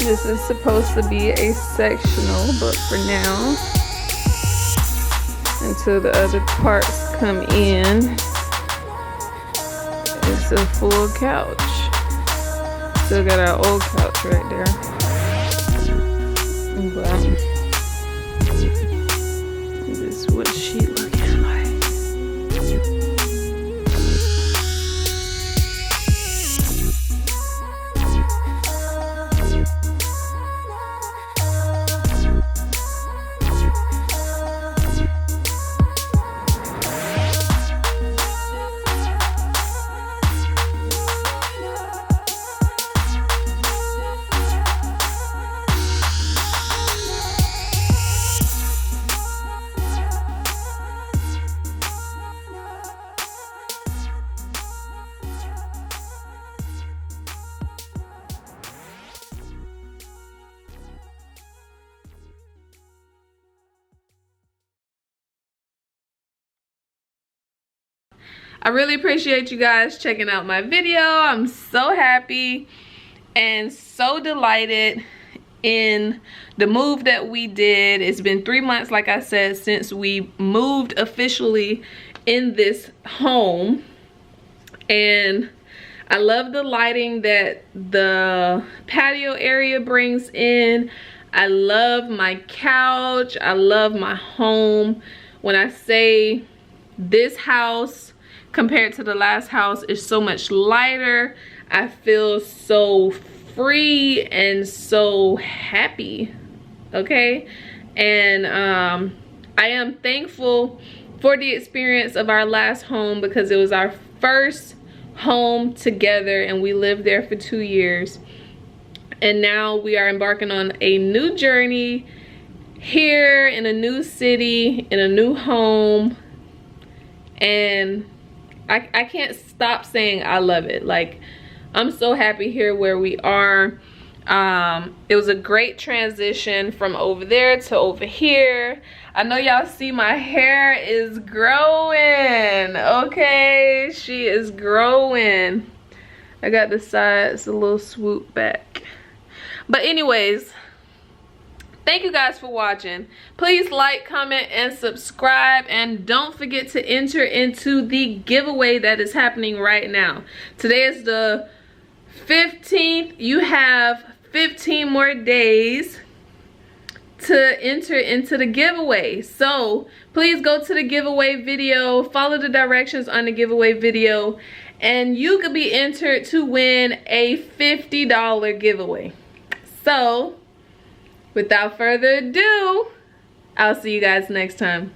This is supposed to be a sectional, but for now, until the other parts come in, it's a full couch. Still got our old couch right there. But this is what she looking like. I really appreciate you guys checking out my video. I'm so happy and so delighted in the move that we did. It's been 3 months, like I said, since we moved officially in this home. And I love the lighting that the patio area brings in. I love my couch. I love my home. When I say this house compared to the last house is so much lighter, I feel so free and so happy, okay? And I am thankful for the experience of our last home because it was our first home together and we lived there for 2 years. And now we are embarking on a new journey here in a new city, in a new home. And I can't stop saying I love it. Like, I'm so happy here where we are. It was a great transition from over there to over here. I know y'all see my hair is growing, okay? She is growing. I got the sides a little swoop back. But anyways, thank you guys for watching. Please like, comment, and subscribe. And don't forget to enter into the giveaway that is happening right now. Today is the 15th. You have 15 more days to enter into the giveaway. So please go to the giveaway video, follow the directions on the giveaway video, and you could be entered to win a $50 giveaway. So without further ado, I'll see you guys next time.